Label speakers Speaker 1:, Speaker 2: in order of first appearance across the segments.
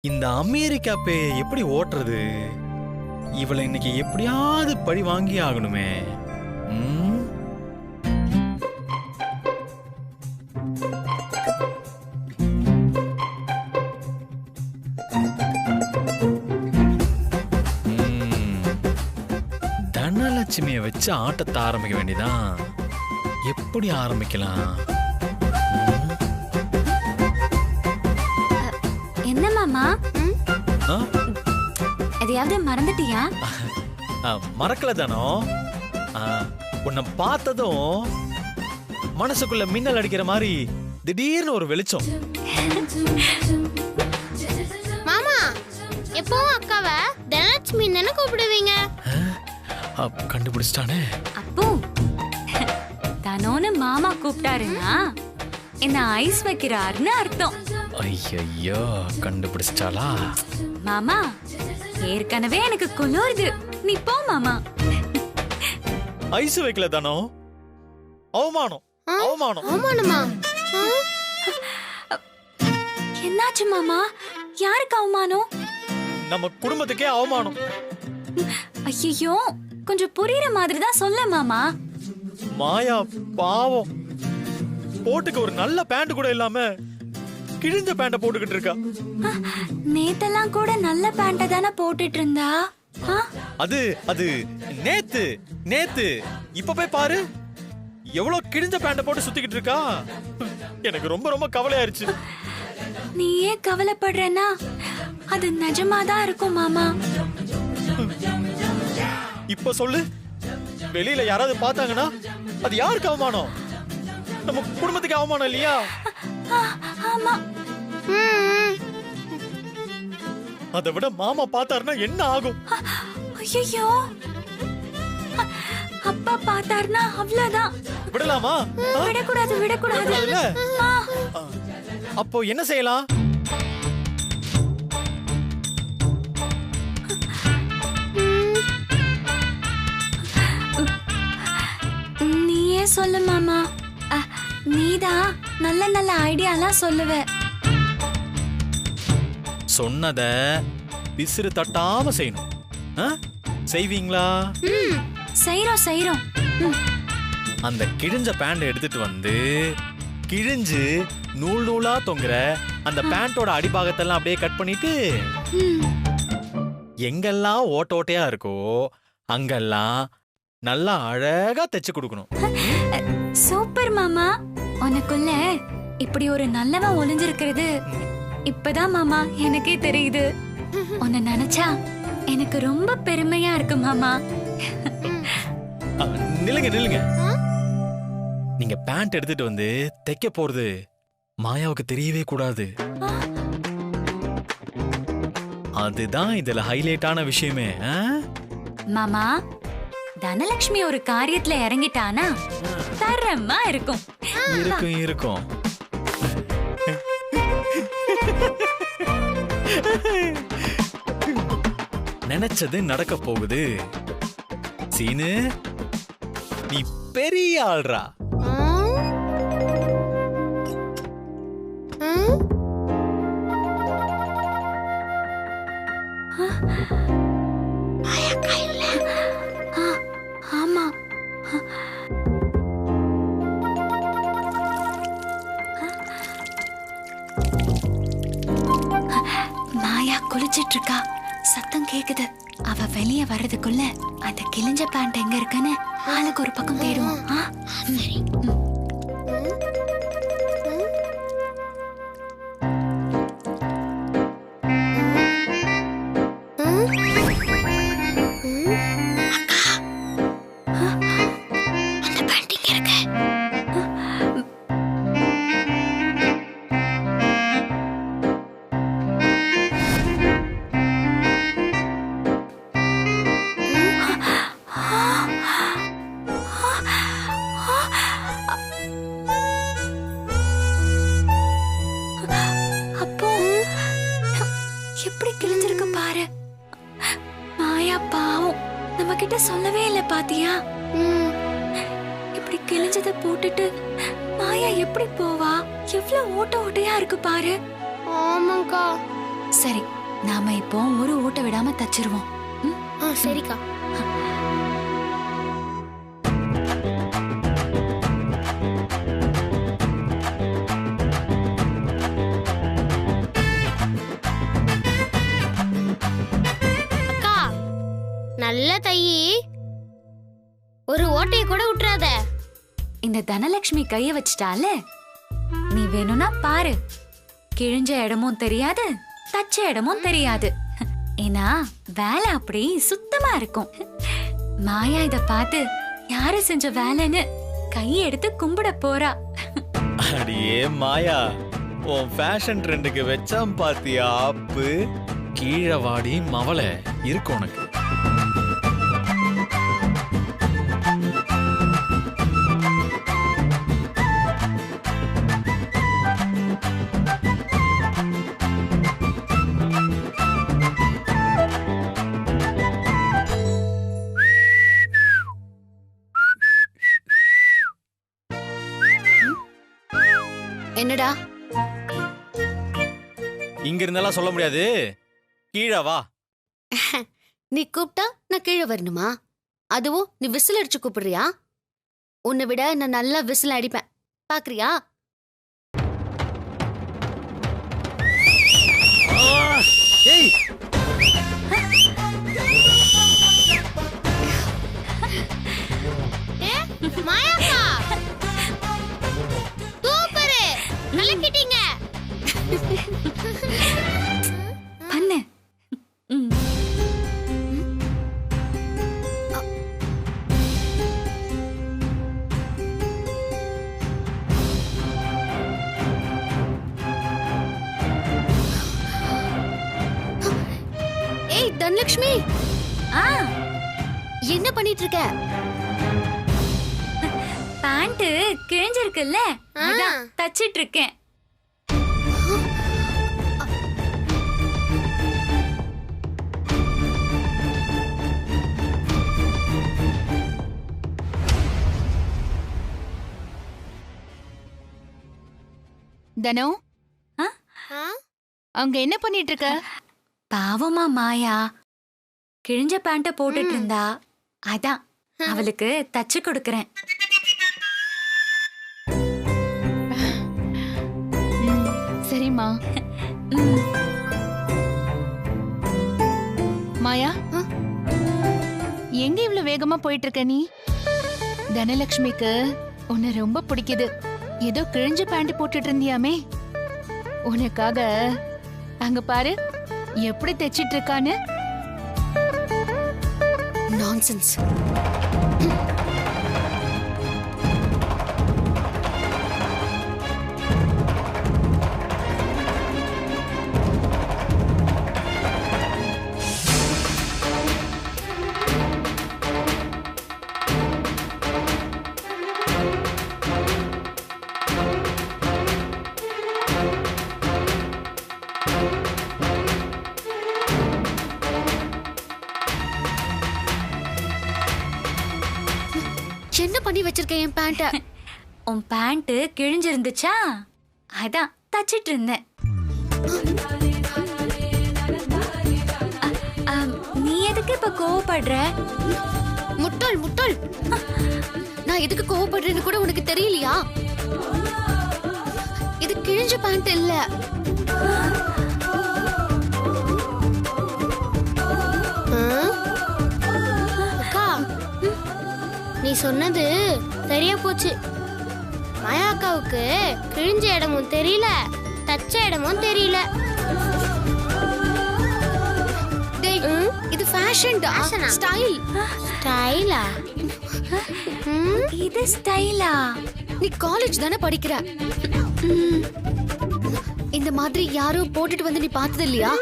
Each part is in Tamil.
Speaker 1: இந்த அமெரிக்கா பேயை எப்படி ஓட்டுறது? இவளை இன்னைக்கு எப்படியாவது பழி வாங்கி ஆகணுமே. தனலட்சுமியை வச்சு ஆட்டத்தை ஆரம்பிக்க வேண்டியதான். எப்படி ஆரம்பிக்கலாம்?
Speaker 2: என்ன மாமா, எதையாவது மறந்துட்டியா?
Speaker 1: மறக்கல தானோ. உன்னை பார்த்ததும் மனசுக்குள்ள மின்னல் அடிக்கிற மாதிரி திடீர்னு ஒரு வெளிச்சம்.
Speaker 3: மாமா, எப்பவும் அக்காவை தனலட்சுமி தானே கூப்பிடுவீங்க?
Speaker 1: கண்டுபிடிச்சிட்டானே.
Speaker 2: அப்போ தனோன்னு மாமா கூப்பிட்டாருன்னா என்ன ஐஸ் வைக்கிறாருன்னு அர்த்தம்.
Speaker 1: ஐயோ, கண்டுபிடிச்சிட்டாளா?
Speaker 2: மாமா, ஏற்கனவே எனக்கு குளிருது, நீ போ மாமா.
Speaker 1: ஐஸ் வைக்கல தானோ. அவமானம், அவமானம்.
Speaker 3: அவமானமா?
Speaker 2: என்னாச்சு மாமா? யாருக்கு அவமானம்?
Speaker 1: நம்ம குடும்பத்துக்கே அவமானம்.
Speaker 2: ஐயோ, கொஞ்சம் புரியுற மாதிரி தான் சொல்ல மாமா.
Speaker 1: மாயா பாவம், போட்டுக்க ஒரு நல்ல பேண்ட் கூட இல்லாம கிழிஞ்ச பேண்ட போட்டுக்கிட்டு இருக்கா.
Speaker 2: நேத்தெல்லாம் கூட நல்ல பேண்ட தானே போட்டுட்டு இருந்தா.
Speaker 1: அது அது நேத்து நேத்து. இப்ப போய் பாரு, எவ்வளவு கிழிஞ்ச பேண்ட போட்டு சுத்திக்கிட்டு இருக்கா. எனக்கு ரொம்ப ரொம்ப கவலையாயிருச்சு.
Speaker 2: நீ ஏன் கவலைப்படுறனா? அது நிஜமாதான் இருக்கும் மாமா.
Speaker 1: இப்ப சொல்லு, வெளியில யாராவது பார்த்தாங்கன்னா அது யாருக்கு அவமானம்? நம்ம குடும்பத்துக்கு அவமானம் இல்லையா?
Speaker 2: ஆமா.
Speaker 1: அதை விட மாமா பார்த்தாருன்னா என்ன ஆகும்?
Speaker 2: ஐயோ, அப்பா பார்த்தாருன்னா அவ்வளவுதான்.
Speaker 1: விடலாமா?
Speaker 2: விடக்கூடாது, விடக்கூடாது.
Speaker 1: அப்போ என்ன செய்யலாம்?
Speaker 2: நீயே சொல்லு மாமா. நீதான் நல்ல நல்ல ஐடியாலாம் சொல்லுவ.
Speaker 1: சொன்னத பிசிறு தட்டாம செய்யணும். செய்வீங்களா?
Speaker 2: செய்றோம் செய்றோம்.
Speaker 1: அந்த கிழிஞ்ச பேண்ட் எடுத்துட்டு வந்து கிழிஞ்சு நூல் நூலா தொங்குற அந்த பேண்டோட அடிபாகத்தெல்லாம் அப்படியே கட் பண்ணிட்டு எங்கெல்லாம் ஓட்ட ஓட்டையா இருக்கோ அங்கெல்லாம் நல்லா அழகா தைச்சு கொடுக்கணும்.
Speaker 2: சூப்பர் மாமா. உனக்குள்ள இப்படி ஒரு நல்லவன் ஒளிஞ்சிருக்கிறது இப்பதான் மாமா எனக்கே தெரியுது. உன்னை நினைச்சா எனக்கு ரொம்ப பெருமையா இருக்கு மாமா.
Speaker 1: நில்லுங்க நில்லுங்க. நீங்க பேண்ட் எடுத்துட்டு வந்து தைக்க போறது மாயாவுக்கு தெரியவே கூடாது. அதுதான் இதுல ஹைலைட்டான விஷயமே.
Speaker 2: மாமா, தனலட்சுமி ஒரு காரியத்துல இறங்கிட்டானா தரமா இருக்கும்.
Speaker 1: இருக்கும் இருக்கும். நினைச்சது நடக்க போகுது. சீனு, நீ பெரிய ஆள்ரா.
Speaker 2: ஆமா. மாயா குளிச்சிட்டு இருக்கா, சத்தம் கேக்குது. அவ வெளியே வர்றதுக்குள்ள அந்த கிழிஞ்ச பேண்ட் எங்க இருக்குன்னு ஆளுக்கு ஒரு பக்கம் தேடுவோம். சரி. சொல்லவே இல்ல பாத்தியா? இப்படி கிழிஞ்சத போட்டுட்டு மாயா எப்படி போவா? எவ்வளவு ஓட்ட ஓட்டையா இருக்கு பாரு.
Speaker 3: ஆமாங்கா.
Speaker 2: சரி, நாம இப்போ ஒரு ஓட்ட விடாம தச்சிருவோம்.
Speaker 3: சரிக்கா. அக்கா, நல்ல தையி, ஒரு ஓட்டைய கூட விட்டுறாத.
Speaker 2: இந்த தனலட்சுமி கைய வச்சிட்டால, நீ வேணும்னா பாரு. கிழிஞ்ச இடமும் தெரியாது, தச்ச இடமும் தெரியாது. ஏன்னா வேலை அப்படி சுத்தமா இருக்கும். மாயா இத பார்த்து யாரு செஞ்ச வேலைன்னு கையை எடுத்து கும்பிட போறா.
Speaker 1: அடியே மாயா, உன் ஃபேஷன் ட்ரெண்டுக்கு வச்சாம் பாத்தியா ஆப்பு? கீழே வாடி மவளை இருக்கு உனக்கு.
Speaker 4: என்னடா
Speaker 1: இங்க இருந்தெல்லாம் சொல்ல முடியாது, கீழே வா.
Speaker 4: நீ கூப்பிட்டா நான் கீழே வரணுமா? அதுவும் நீ விசில் அடிச்சு கூப்பிடுறியா? உன்னை விட நான் நல்லா விசில் அடிப்பேன், பாக்குறியா?
Speaker 1: ஏய்,
Speaker 3: மாயாக்கா, சூப்பர், கலக்கிட்டீங்க.
Speaker 2: பண்ணு.
Speaker 4: ஏய் தனலட்சுமி,
Speaker 2: ஆ,
Speaker 4: என்ன பண்ணிட்டு இருக்க?
Speaker 2: பேண்ட் கிழிஞ்சிருக்குல்ல, அதான் தச்சிட்டு இருக்கேன்.
Speaker 5: தனோ,
Speaker 3: ஆ?
Speaker 5: அங்க என்ன பண்ணிட்டு இருக்க?
Speaker 2: பாவமா மாயா, கிழிஞ்ச பேண்ட போட்டுட்டு இருந்தா, அதான் அவளுக்கு தச்சு கொடுக்கறேன்.
Speaker 5: சரிம்மா. மாயா, எங்க இவ்வளவு வேகமா போயிட்டு இருக்க நீ? தனலட்சுமிக்கு உன்னை ரொம்ப பிடிக்குது. ஏதோ கிழிஞ்ச பேண்ட் போட்டுட்டு இருந்தியாமே, உனக்காக அங்க பாரு எப்படி தைச்சிட்டு இருக்கான்னு.
Speaker 4: நான்சென்ஸ். என்ன பண்ணி வச்சிருக்க என் பேண்ட?
Speaker 2: உன் பேண்ட் கிழிஞ்சிருந்துச்சா, அதான் தச்சிட்டு இருந்தேன். நீ எதுக்கு இப்ப கோவப்படுற?
Speaker 4: முட்டாள் முட்டாள், நான் எதுக்கு கோவப்படுறேன்னு கூட உனக்கு தெரியலையா? இது கிழிஞ்ச பேண்ட் இல்ல.
Speaker 3: அக்கா, நீ சொன்னது சரியா போச்சு. மாயாக்காவுக்கு கிழிஞ்ச இடமும் தெரியல, தச்ச இடமும் தெரியல.
Speaker 4: டேய், இது ஃபேஷன் டா, ஸ்டைல்.
Speaker 3: ஸ்டைலா?
Speaker 2: இது ஸ்டைலா?
Speaker 4: நீ காலேஜ் தானே படிக்கிற? இந்த மாதிரி யாரும் போட்டுட்டு வந்து நீ பார்த்தது இல்லையா?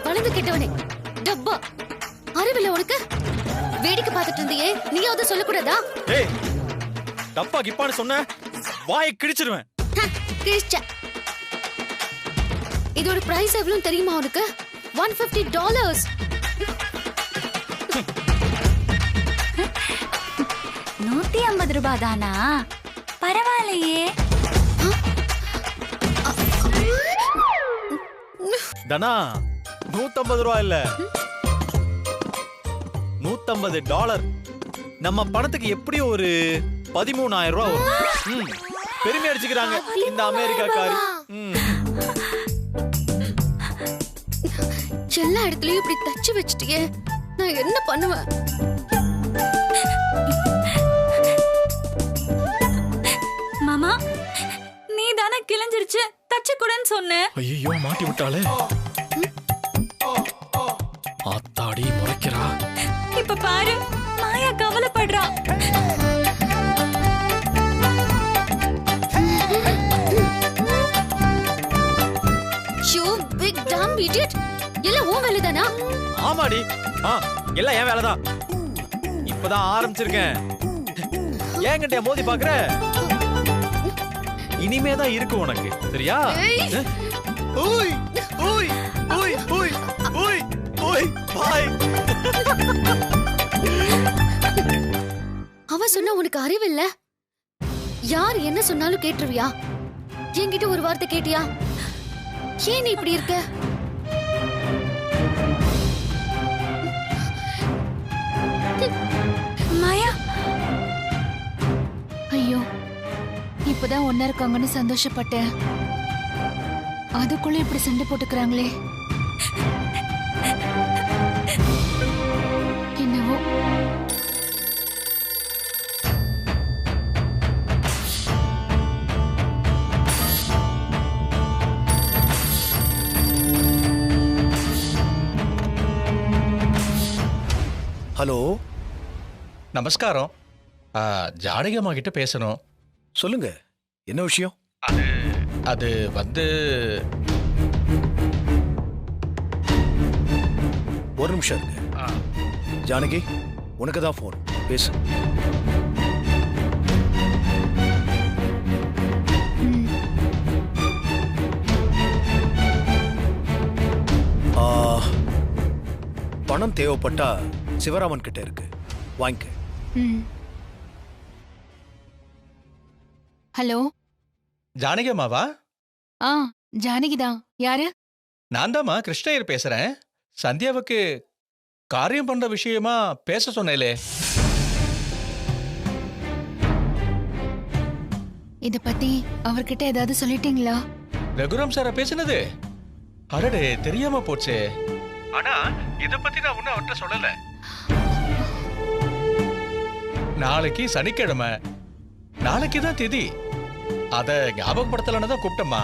Speaker 4: வளர்ந்து கிட்டவனே, டப்பா அறிவில்ல உனக்கு? வேடிக்கை பார்த்துட்டு இருந்தியே, நீயாவது சொல்லக்கூடாதா?
Speaker 1: ஏய், டப்பா கிப்பான்னு சொன்ன வாயை கிழிச்சிருவேன்.
Speaker 4: கிழிச்ச. இதோட பிரைஸ் எவ்வளவு தெரியுமா உனக்கு? $150.
Speaker 2: 150 ரூபாய் தானா? பரவாயில்லையே.
Speaker 1: தனா, 150 ரூபா இல்ல, $150. நம்ம பணத்துக்கு எப்படி ஒரு 13,000 ரூபா வரும். பெருமை அடிச்சுக்கிறாங்க இந்த அமெரிக்காக்காரி.
Speaker 4: எல்லா இடத்துலயும் இப்படி தச்சு வச்சிட்டியே, நான் என்ன பண்ணுவேன்?
Speaker 2: மாமா, நீ தானே கிழிஞ்சிருச்சு தச்சு கூடன்னு சொன்ன.
Speaker 1: ஐயோ, மாட்டி விட்டாளே. ஆத்தாடி முறைக்கிறா.
Speaker 2: இப்ப பாரு, மாயா கவலைப்படுறா.
Speaker 4: You big dumb idiot. எல்லாம் உன் வேலைதானா?
Speaker 1: ஆமாடி, எல்லாம் என் வேலைதான். இப்பதான் ஆரம்பிச்சிருக்கேன். ஏங்கிட்ட மோதி பாக்குற? இனிமேதான் இருக்கு உனக்கு, சரியா? ஓய் ஓய் ஓய் ஓய் ஓய் ஓய் பாய்.
Speaker 4: அவ சொன்னா உனக்கு அறிவில்ல? யார் என்ன சொன்னாலும் கேட்டுருவியா? என்கிட்ட ஒரு வார்த்தை கேட்டியா? ஏன் நீ இப்படி இருக்க?
Speaker 2: மாயா,
Speaker 5: ஐயோ, இப்பதான் ஒன்னா இருக்காங்கன்னு சந்தோஷப்பட்டேன். அதுக்குள்ள இப்படி சண்டை போட்டுக்கிறாங்களே. என்னவோ.
Speaker 6: ஹலோ,
Speaker 7: நமஸ்காரம். ஜானகியம்மா கிட்ட பேசணும்.
Speaker 6: சொல்லுங்க, என்ன விஷயம்?
Speaker 7: அது வந்து
Speaker 6: ஒரு நிமிஷம் இருங்க. ஜானகி, உனக்கு தான் போன், பேசு. பணம் தேவைப்பட்டா சிவராமன் கிட்ட இருக்கு, வாங்கிக்க.
Speaker 5: ஹலோ,
Speaker 7: ஜானகியம்மாவா?
Speaker 5: ஜானகிதான். யாரு?
Speaker 7: நான் தாம்மா கிருஷ்ணய்யர் பேசுறேன். சந்தியாவுக்கு காரியம் பண்ற விஷயமா பேச சொன்னேலே.
Speaker 5: இத பத்தி அவர்கிட்ட ஏதாவது சொல்லிட்டீங்களா?
Speaker 7: ரகுராம் சார பேசினது? அடடே, தெரியாம போச்சே. ஆனா இத பத்தி நான் ஒன்னும் அவர்கிட்ட சொல்லல. நாளைக்கு சனிக்கிழமை, நாளைக்கு தான் திதி. அத ஞாபகப்படுத்தலன்னு தான் கூப்பிட்டம்மா.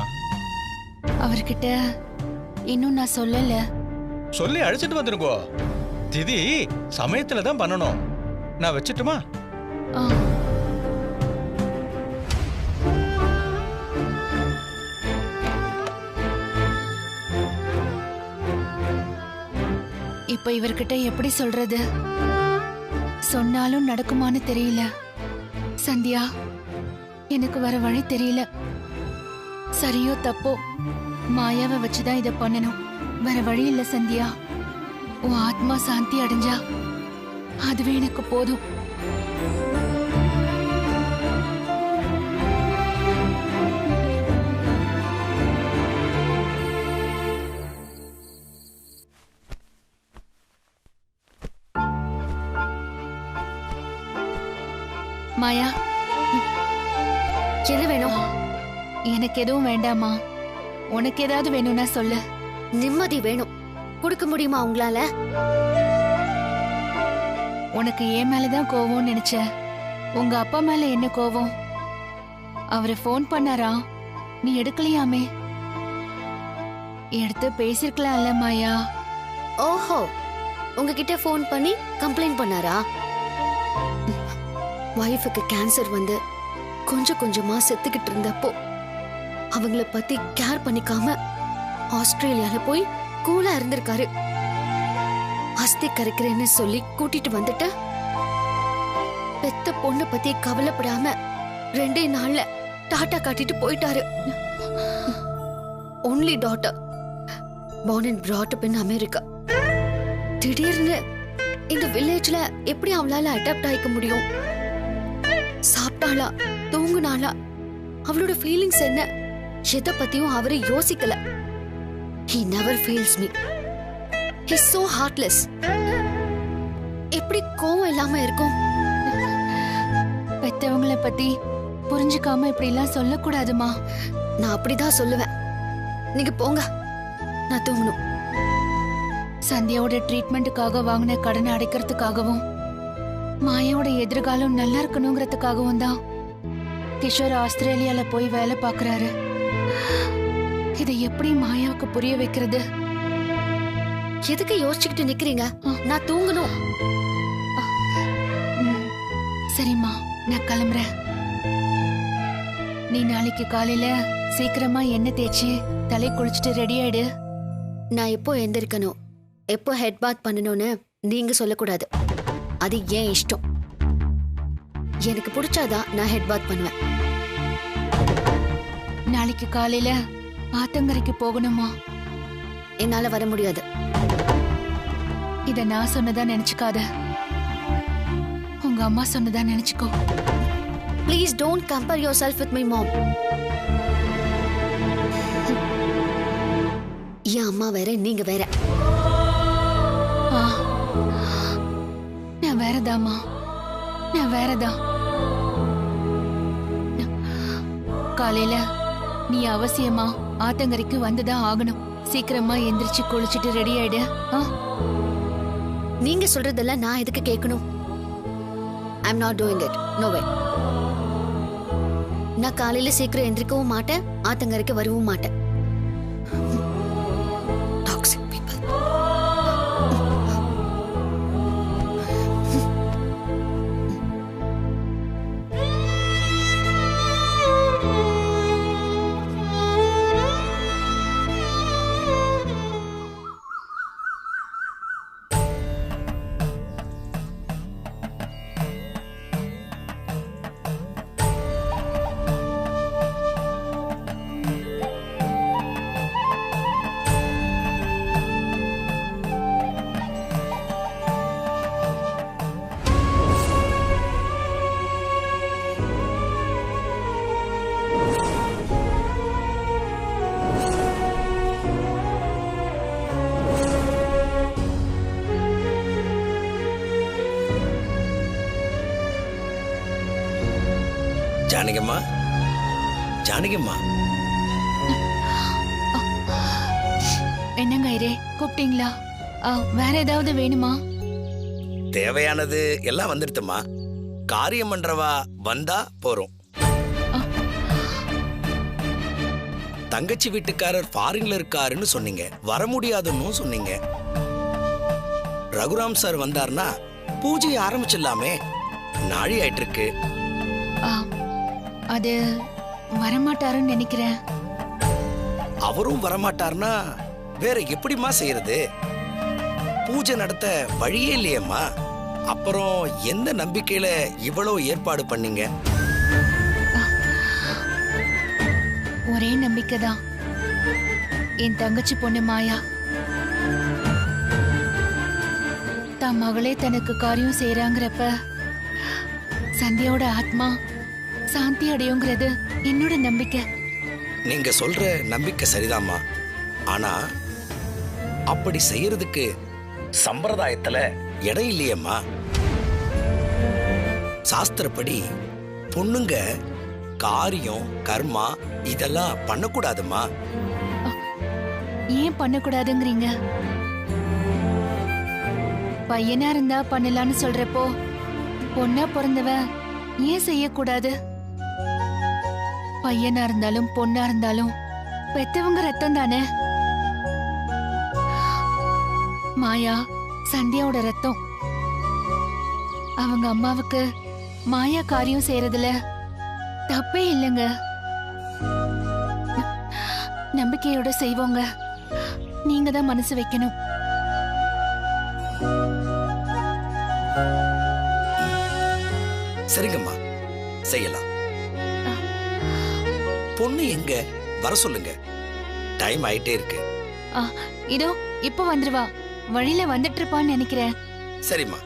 Speaker 5: அவர்கிட்ட இன்னும் நான் சொல்லல.
Speaker 7: சொல்லி அழைச்சிட்டு வந்துருங்கோ. திதி சமயத்துல தான் பண்ணணும். நான் வச்சுட்டுமா?
Speaker 5: இப்ப இவர்கிட்ட எப்படி சொல்றது? சொன்னாலும் நடக்குமான்னு தெரியல. சந்தியா, எனக்கு வர வழி தெரியல. சரியோ தப்போ மாயாவை வச்சுதான் இத பண்ணணும். வேற வழி இல்ல சந்தியா. உன் ஆத்மா சாந்தி அடைஞ்சா அதுவே எனக்கு போதும். மாயா,
Speaker 4: என்ன வேணும்?
Speaker 5: எனக்கு எதுவும் வேண்டாமா. உனக்கு ஏதாவது வேணும்னா சொல்லு.
Speaker 4: நிம்மதி வேணும். கொடுக்க முடியுமா உங்களால?
Speaker 5: உனக்கு ஏன் மேலதான் கோவம்னு நினைச்ச. உங்க அப்பா மேல என்ன கோவம்? அவரை போன் பண்ணாரா? நீ எடுக்கலையாமே. எடுத்து பேசிருக்கலாம்ல மாயா.
Speaker 4: ஓஹோ, உங்ககிட்ட போன் பண்ணி கம்ப்ளைண்ட் பண்ணாரா? வைஃபுக்கு கேன்சர் வந்து கொஞ்சம் கொஞ்சமா செத்துக்கிட்டு இருந்தப்போ அவங்கள பத்தி கேர் பண்ணிக்காம ஆஸ்திரேலியால போய் கூலா இருந்திருக்காரு. அஸ்தி கரைக்கிறேன்னு சொல்லி கூட்டிட்டு வந்துட்டு பெத்த பொண்ணு பத்தி கவலைப்படாம 2 நாள்ல டாட்டா காட்டிட்டு போயிட்டாரு. Only daughter, born and brought up in America. திடீர்னு இந்த வில்லேஜ்ல எப்படி அவளால அடாப்ட் ஆயிக்க முடியும்? சாப்பிட்டாளா, தூங்குனாளா, அவளோட ஃபீலிங்ஸ் என்ன, எதை பத்தியும் அவரு யோசிக்கல. He never feels me. He's so heartless. எப்படி கோவம் இல்லாம இருக்கும்?
Speaker 5: பெத்தவங்கள பத்தி புரிஞ்சுக்காம இப்படி எல்லாம் சொல்லக்கூடாதுமா.
Speaker 4: நான் அப்படிதான் சொல்லுவேன். நீங்க போங்க, நான் தூங்கணும்.
Speaker 5: சந்தியாவோட ட்ரீட்மெண்ட்டுக்காக வாங்கின கடனை அடைக்கிறதுக்காகவும் மாயாவோட எதிர்காலம் நல்லா இருக்கணுங்கிறதுக்காகவும் தான் கிஷோர் ஆஸ்திரேலியால போய் வேலை பார்க்கறாரு. இதை எப்படி மாயாவுக்கு புரிய வைக்கிறது?
Speaker 4: எதுக்கு யோசிச்சுக்கிட்டு நிக்கிறீங்க? நான் தூங்கணும்.
Speaker 5: சரிம்மா, நான் கிளம்புறேன். நீ நாளைக்கு காலையில சீக்கிரமா எண்ணெய் தேய்ச்சி தலை குளிச்சுட்டு ரெடி ஆயிடு.
Speaker 4: நான் எப்போ எந்திரிக்கணும், எப்போ ஹெட் பாத் பண்ணணும்னு நீங்க சொல்லக்கூடாது. அது ஏன் இஷ்டம். எனக்கு பிடிச்சாதான் நான் ஹெட் பாத் பண்ணுவேன்.
Speaker 5: நாளைக்கு காலையில ஆத்தங்கரைக்கு போகணுமா?
Speaker 4: என்னால வர முடியாது.
Speaker 5: இத நான் சொன்னதா நினைச்சுக்காத, உங்க அம்மா சொன்னதா நினைச்சுக்கோ.
Speaker 4: Please don't compare yourself with my mom. என் அம்மா வேற, நீங்க வேற.
Speaker 5: நான் வேறதாமா, நான் வேறதான். காலையில நீ அவசியமா ஆத்தங்கரைக்கு வந்துதான் ஆகணும். சீக்கிரமா எந்திரிச்சு குளிச்சுட்டு ரெடி ஆயிடு.
Speaker 4: நீங்க சொல்றதெல்லாம் நான் எதுக்கு கேட்கணும்? I'm not doing it. No way. நான் காலையில சீக்கிரம் எந்திரிக்கவும் மாட்டேன், ஆத்தங்கரைக்கு வரவும் மாட்டேன். Toxic people.
Speaker 6: ஜானகிம்மா, ஜானகிம்மா.
Speaker 5: என்னங்க ஐரே, கூப்பிட்டீங்களா? வேற ஏதாவது வேணுமா?
Speaker 6: தேவையானது எல்லாம் வந்துடுத்துமா. காரியம் பண்றவா வந்தா போறோம். தங்கச்சி வீட்டுக்காரர் ஃபாரின்ல இருக்காருன்னு சொன்னீங்க, வர முடியாதுன்னு சொன்னீங்க. ரகுராம் சார் வந்தார்னா பூஜையை ஆரம்பிச்சிடலாமே, நாழி ஆயிட்டு இருக்கு.
Speaker 5: அது வரமாட்டாருன்னு நினைக்கிறேன்.
Speaker 6: அவரும் வரமாட்டார்னா வேற எப்படிமா செய்யறது? பூஜை நடத்த வழியே இல்லையம்மா. அப்புறம் எந்த நம்பிக்கையில இவ்வளவு ஏற்பாடு பண்ணீங்க?
Speaker 5: ஒரே நம்பிக்கைதான், என் தங்கச்சி பொண்ணு மாயா தன் மகளே தனக்கு காரியம் செய்யறாங்கிறப்ப சந்தியாவோட ஆத்மா சாந்தி அடையுங்கிறது என்னோட நம்பிக்கை.
Speaker 6: நீங்க சொல்ற நம்பிக்கை சரிதாம்மா. ஆனா அப்படி செய்யறதுக்கு சம்பிரதாயத்துல இடம் இல்லையம்மா. சாஸ்திரப்படி பொண்ணுங்க காரியம் கர்மா இதெல்லாம் பண்ணக்கூடாதுமா.
Speaker 5: ஏன் பண்ணக்கூடாதுங்கிறீங்க? பையனா இருந்தா பண்ணலான்னு சொல்றப்போ பொண்ணா பிறந்தவ ஏன் செய்யக்கூடாது? பையனா இருந்தாலும் பொண்ணா இருந்தாலும் பெத்தவங்க ரத்தம் தானே. மாயா சந்தியாவோட ரத்தம். அவங்க அம்மாவுக்கு மாயா காரியம் செய்யறதுல தப்பே இல்லைங்க. நம்பிக்கையோட செய்வோங்க. நீங்க தான் மனசு வைக்கணும்.
Speaker 6: சரிங்கம்மா, செய்யலாம். பொண்ணு எங்க வர சொல்லுங்க, டைம் ஆயிட்டே இருக்கு.
Speaker 5: இதோ இப்ப வந்துருவா. வழியில வந்துட்டு இருப்பான்னு நினைக்கிறேன்.
Speaker 8: சரிம்மா.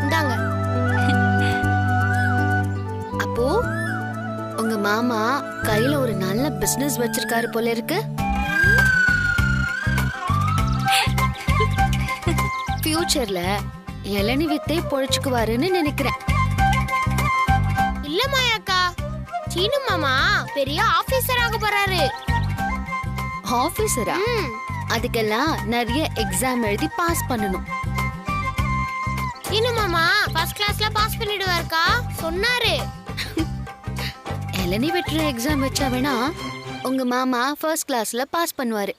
Speaker 3: இந்தாங்க.
Speaker 4: அப்போ உங்க மாமா கையில ஒரு நல்ல பிசினஸ் வச்சிருக்காரு போல இருக்கு. ஃபியூச்சர்ல இளநி வித்தே பொழைச்சுக்குவாருன்னு நினைக்கிறேன்.
Speaker 3: இல்ல மாயாக்கா, சீனு மாமா பெரிய ஆபீசர் ஆக போறாரு.
Speaker 4: ஆபீசரா? அதுக்கெல்லாம் நிறைய எக்ஸாம் எழுதி பாஸ் பண்ணணும்.
Speaker 3: சீனு மாமா ஃபர்ஸ்ட் கிளாஸ்ல பாஸ் பண்ணிடுவாருக்கா சொன்னாரு.
Speaker 4: இளநி வெட்டுற எக்ஸாம் வச்சா வேணா உங்க மாமா ஃபர்ஸ்ட் கிளாஸ்ல பாஸ் பண்ணுவாரு.